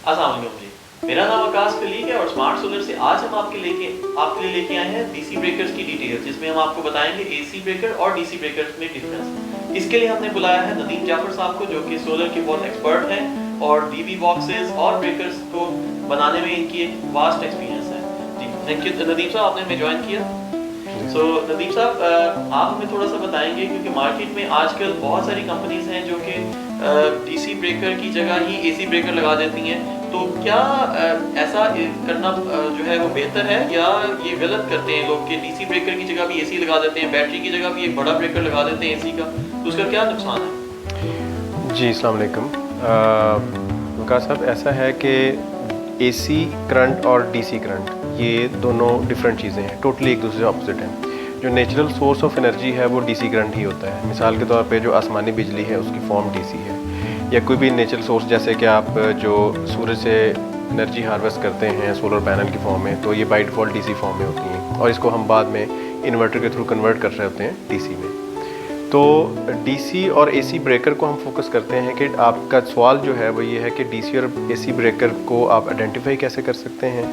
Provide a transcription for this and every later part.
अस्सलाम वालेकुम जी। मेरा नाम आकाश कलीक है और स्मार्ट सोलर से आज हम आपके लिए लेके आए हैं डीसी ब्रेकर्स की डिटेल, जिसमें हम आपको बताएंगे एसी ब्रेकर और डीसी ब्रेकर्स में डिफरेंस। इसके लिए हमने बुलाया है नदीम जाफर साहब को, जो कि सोलर के बहुत एक्सपर्ट हैं और डीबी बॉक्सेस और ब्रेकर्स को बनाने में इनकी एक वास्ट एक्सपीरियंस है। जी थैंक यू नदीम साहब, आपने हमें ज्वाइन किया। नदीम साहब, आप हमें थोड़ा सा बताएंगे, क्योंकि मार्केट में आजकल बहुत सारी कंपनीज हैं जो कि डीसी ब्रेकर की जगह ही एसी ब्रेकर लगा देती हैं। तो क्या ऐसा करना जो है वो बेहतर है, या ये गलत करते हैं लोग कि डीसी ब्रेकर की जगह भी एसी लगा देते हैं, बैटरी की जगह भी एक बड़ा ब्रेकर लगा देते हैं एसी का, तो उसका क्या नुकसान है? जी अस्सलाम वालेकुम। वकार साहब, ऐसा है कि एसी करंट और डीसी करंट ये दोनों डिफरेंट चीज़ें हैं, टोटली एक दूसरे से ऑपोजिट हैं। जो नेचुरल सोर्स ऑफ एनर्जी है वो डीसी करंट ही होता है। मिसाल के तौर पे जो आसमानी बिजली है उसकी फॉर्म डीसी है, या कोई भी नेचुरल सोर्स जैसे कि आप जो सूरज से एनर्जी हार्वेस्ट करते हैं सोलर पैनल की फॉर्म में, तो ये बाय डिफ़ॉल्ट डीसी फॉर्म में होती हैं और इसको हम बाद में इन्वर्टर के थ्रू कन्वर्ट कर रहे होते हैं डीसी में। तो डीसी और एसी ब्रेकर को हम फोकस करते हैं कि आपका सवाल जो है वो ये है कि डीसी और एसी ब्रेकर को आप आइडेंटिफाई कैसे कर सकते हैं,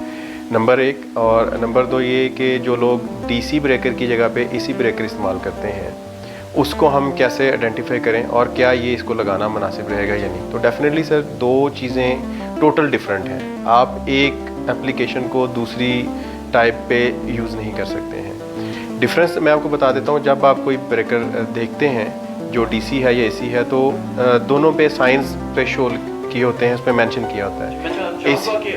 नंबर एक। और नंबर दो ये कि जो लोग डीसी ब्रेकर की जगह पे एसी ब्रेकर इस्तेमाल करते हैं उसको हम कैसे आइडेंटिफाई करें और क्या ये इसको लगाना मुनासिब रहेगा या नहीं। तो डेफिनेटली सर, दो चीज़ें टोटल डिफरेंट हैं। आप एक एप्लीकेशन को दूसरी टाइप पे यूज़ नहीं कर सकते हैं। डिफरेंस मैं आपको बता देता हूँ। जब आप कोई ब्रेकर देखते हैं जो डीसी है या एसी है, तो दोनों पे साइंस पे शो किए होते हैं, उस पर मैंशन किया होता है। कि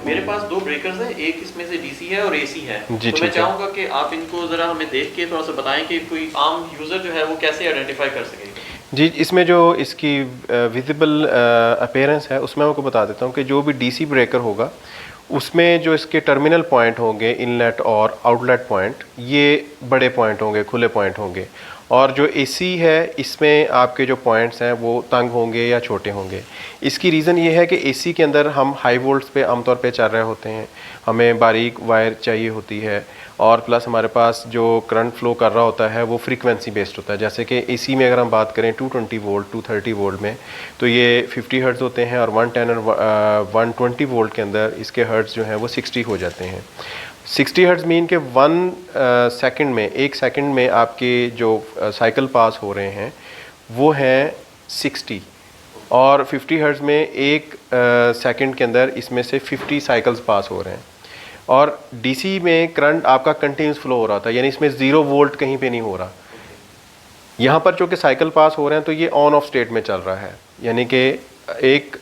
मेरे पास दो ब्रेकर्स हैं, एक इसमें से डीसी है और एसी है, जी, तो मैं चाहूँगा कि आप इनको ज़रा हमें देख के थोड़ा सा बताएं कि कोई आम यूज़र जो है वो कैसे आइडेंटिफाई कर सकेगा। जी, इसमें जो इसकी विजिबल अपीयरेंस है उसमें आपको बता देता हूँ कि जो भी डीसी ब्रेकर होगा उसमें जो इसके टर्मिनल पॉइंट होंगे, इनलेट और आउटलेट पॉइंट, ये बड़े पॉइंट होंगे, खुले पॉइंट होंगे। और जो एसी है इसमें आपके जो पॉइंट्स हैं वो तंग होंगे या छोटे होंगे। इसकी रीज़न ये है कि एसी के अंदर हम हाई वोल्ट्स पे आमतौर पे चल रहे होते हैं, हमें बारीक वायर चाहिए होती है, और प्लस हमारे पास जो करंट फ्लो कर रहा होता है वो फ्रीक्वेंसी बेस्ड होता है। जैसे कि एसी में अगर हम बात करें 220 वोल्ट 230 वोल्ट में, तो ये 50 हर्ट्ज़ होते हैं, और 110 और 120 वोल्ट के अंदर इसके हर्ट्ज़ जो हैं वो 60 हो जाते हैं। 60 हर्ट्ज़ मीन के 1 सेकंड में, 1 सेकंड में आपके जो साइकिल पास हो रहे हैं वो हैं 60, और 50 हर्ट्ज़ में 1 सेकंड के अंदर इसमें से 50 साइकिल्स पास हो रहे हैं। और डीसी में करंट आपका कंटिन्यूस फ्लो हो रहा था, यानी इसमें 0 वोल्ट कहीं पे नहीं हो रहा। यहाँ पर जो कि साइकिल पास हो रहे हैं तो ये ऑन ऑफ स्टेट में चल रहा है, यानी कि एक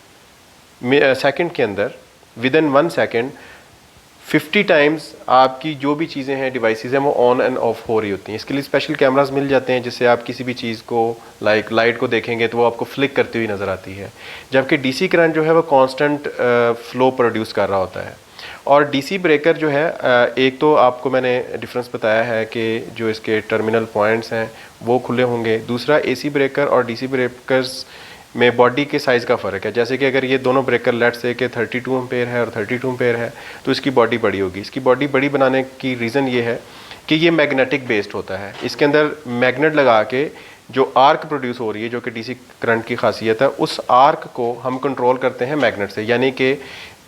सेकंड के अंदर, विद इन 1 सेकंड 50 टाइम्स आपकी जो भी चीज़ें हैं, डिवाइसेस हैं, वो ऑन एंड ऑफ हो रही होती हैं। इसके लिए स्पेशल कैमरास मिल जाते हैं जिससे आप किसी भी चीज़ को, लाइक लाइट को देखेंगे तो वो आपको फ्लिक करती हुई नज़र आती है। जबकि डीसी करंट जो है वो कांस्टेंट फ्लो प्रोड्यूस कर रहा होता है। और डीसी ब्रेकर जो है, एक तो आपको मैंने डिफरेंस बताया है कि जो इसके टर्मिनल पॉइंट्स हैं वो खुले होंगे। दूसरा, एसी ब्रेकर और डीसी ब्रेकर्स में बॉडी के साइज़ का फ़र्क है। जैसे कि अगर ये दोनों ब्रेकर लेट से कि 32 एम्पेयर है और 32 एम्पेयर है, तो इसकी बॉडी बड़ी होगी। इसकी बॉडी बड़ी बनाने की रीज़न ये है कि ये मैग्नेटिक बेस्ड होता है। इसके अंदर मैग्नेट लगा के जो आर्क प्रोड्यूस हो रही है, जो कि डीसी करंट की खासियत है, उस आर्क को हम कंट्रोल करते हैं मैग्नेट से, यानी कि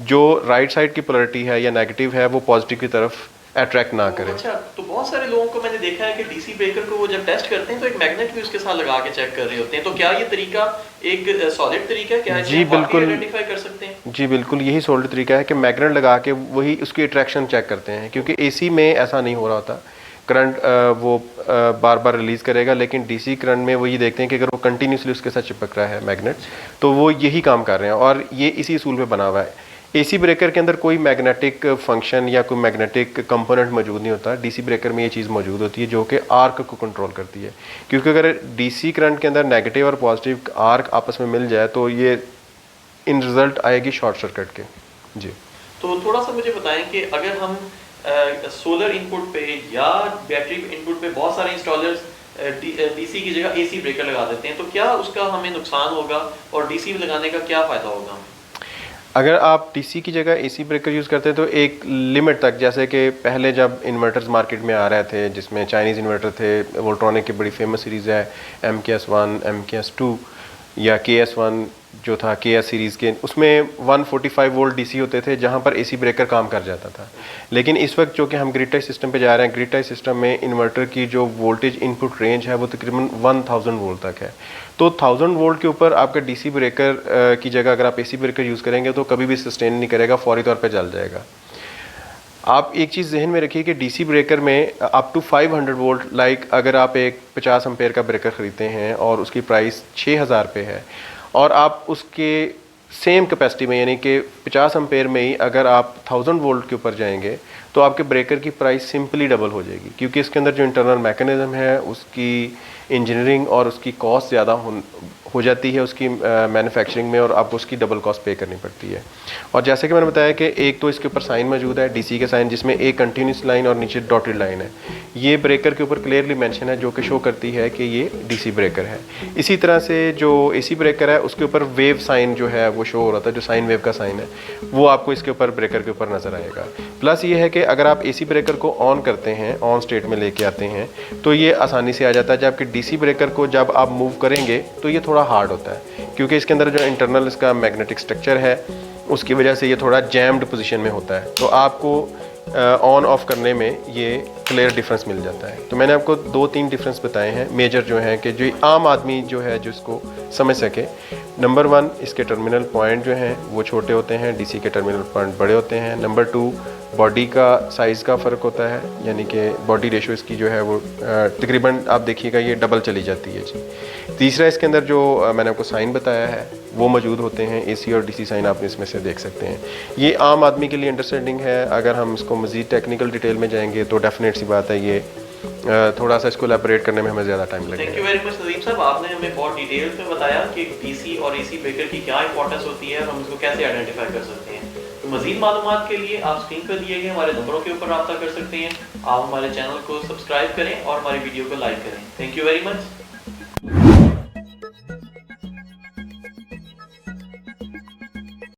जो राइट साइड की पोलरिटी है या नेगेटिव है वो पॉजिटिव की तरफ अट्रैक्ट ना करे। अच्छा, तो बहुत सारे लोगों को मैंने देखा है कि डीसी ब्रेकर को वो जब टेस्ट करते हैं तो एक मैग्नेट भी उसके साथ लगा के चेक कर रहे होते हैं। तो क्या ये तरीका एक सॉलिड तरीका है, क्या जी बिल्कुल आइडेंटिफाई कर सकते हैं? जी बिल्कुल, यही सॉलिड तरीका है कि मैग्नेट लगा के वही उसकी अट्रैक्शन चेक करते हैं, क्योंकि एसी में ऐसा नहीं हो रहा होता। करंट वो बार बार रिलीज़ करेगा, लेकिन डीसी करंट में वो ये देखते हैं कि अगर वो कंटिन्यूसली उसके साथ चिपक रहा है मैग्नेट, तो वो यही काम कर रहे हैं, और ये इसी असूल पे बना हुआ है। एसी ब्रेकर के अंदर कोई मैग्नेटिक फंक्शन या कोई मैग्नेटिक कंपोनेंट मौजूद नहीं होता। डीसी ब्रेकर में ये चीज़ मौजूद होती है जो कि आर्क को कंट्रोल करती है, क्योंकि अगर डीसी करंट के अंदर नेगेटिव और पॉजिटिव आर्क आपस में मिल जाए तो ये इन रिज़ल्ट आएगी शॉर्ट सर्किट के। जी, तो थोड़ा सा मुझे बताएं कि अगर हम सोलर इनपुट पे या बैटरी इनपुट पे बहुत सारे इंस्टॉलर्स डीसी की जगह एसी ब्रेकर लगा देते हैं, तो क्या उसका हमें नुकसान होगा और डीसी लगाने का क्या फ़ायदा होगा? अगर आप डीसी की जगह एसी ब्रेकर यूज़ करते हैं तो एक लिमिट तक, जैसे कि पहले जब इन्वर्टर्स मार्केट में आ रहे थे, जिसमें चाइनीज़ इन्वर्टर थे, वोल्ट्रॉनिक की बड़ी फेमस सीरीज़ है MKS1 MKS2, या KS1 जो था KS सीरीज़ के, उसमें 145 वोल्ट DC होते थे जहां पर AC ब्रेकर काम कर जाता था। लेकिन इस वक्त जो कि हम ग्रिड टाई सिस्टम पे जा रहे हैं, ग्रिड टाई सिस्टम में इन्वर्टर की जो वोल्टेज इनपुट रेंज है वो तकरीबन 1000 वोल्ट तक है। तो 1000 वोल्ट के ऊपर आपका DC ब्रेकर की जगह अगर आप AC ब्रेकर यूज़ करेंगे तो कभी भी सस्टेन नहीं करेगा, फौरी तौर पर जल जाएगा। आप एक चीज़ जहन में रखिए कि DC ब्रेकर में अप टू 500 वोल्ट, लाइक अगर आप एक 50 एम्पेयर का ब्रेकर ख़रीदते हैं और उसकी प्राइस 6000 रुपये है, और आप उसके सेम कैपेसिटी में यानी कि 50 एम्पेयर में ही अगर आप 1000 वोल्ट के ऊपर जाएंगे तो आपके ब्रेकर की प्राइस सिंपली डबल हो जाएगी, क्योंकि इसके अंदर जो इंटरनल मैकेनिज़्म है उसकी इंजीनियरिंग और उसकी कॉस्ट ज़्यादा हो जाती है उसकी मैन्युफैक्चरिंग में, और आपको उसकी डबल कॉस्ट पे करनी पड़ती है। और जैसे कि मैंने बताया कि एक तो इसके ऊपर साइन मौजूद है DC के साइन, जिसमें एक कंटिन्यूस लाइन और नीचे डॉटेड लाइन है। ये ब्रेकर के ऊपर क्लियरली मेंशन है जो कि शो करती है कि ये DC ब्रेकर है। इसी तरह से जो AC ब्रेकर है उसके ऊपर वेव साइन जो है वो शो हो रहा था, जो साइन वेव का साइन है वो आपको इसके ऊपर ब्रेकर के ऊपर नज़र आएगा। प्लस ये है कि अगर आप AC ब्रेकर को ऑन करते हैं, ऑन स्टेट में लेके आते हैं, तो ये आसानी से आ जाता है। जबकि DC ब्रेकर को जब आप मूव करेंगे तो ये थोड़ा हार्ड होता है, क्योंकि इसके अंदर जो इंटरनल इसका मैग्नेटिक स्ट्रक्चर है उसकी वजह से ये थोड़ा जैम्ड पोजीशन में होता है। तो आपको ऑन ऑफ करने में ये क्लियर डिफरेंस मिल जाता है। तो मैंने आपको 2-3 डिफरेंस बताए हैं मेजर जो हैं कि जो आम आदमी जो है जो इसको समझ सके। नंबर 1, इसके टर्मिनल पॉइंट जो हैं वो छोटे होते हैं, DC के टर्मिनल पॉइंट बड़े होते हैं। नंबर 2, बॉडी का साइज़ का फ़र्क होता है, यानी कि बॉडी रेशो इसकी जो है वो तकरीबन आप देखिएगा ये डबल चली जाती है जी। तीसरा, इसके अंदर जो मैंने आपको साइन बताया है वो मौजूद होते हैं, AC और DC साइन आप इसमें से देख सकते हैं। ये आम आदमी के लिए अंडरस्टैंडिंग है। अगर हम इसको मज़ीद टेक्निकल डिटेल में जाएंगे तो डेफिनेट सी बात है ये थोड़ा सा इसको एलैबोरेट करने में हमें ज़्यादा टाइम लगेगा। Thank you very much Nadeem साहब, आपने हमें बहुत डिटेल में बताया कि DC और AC ब्रेकर की क्या इंपॉर्टेंस होती है और हम इसको कैसे आइडेंटिफाई कर सकते हैं। तो मज़ीद मालूमात के लिए आप स्क्रीन पर दिए गए हमारे नंबरों के ऊपर रब्ता कर सकते हैं। आप हमारे चैनल को सब्सक्राइब करें और हमारी वीडियो को लाइक करें। Thank you very much.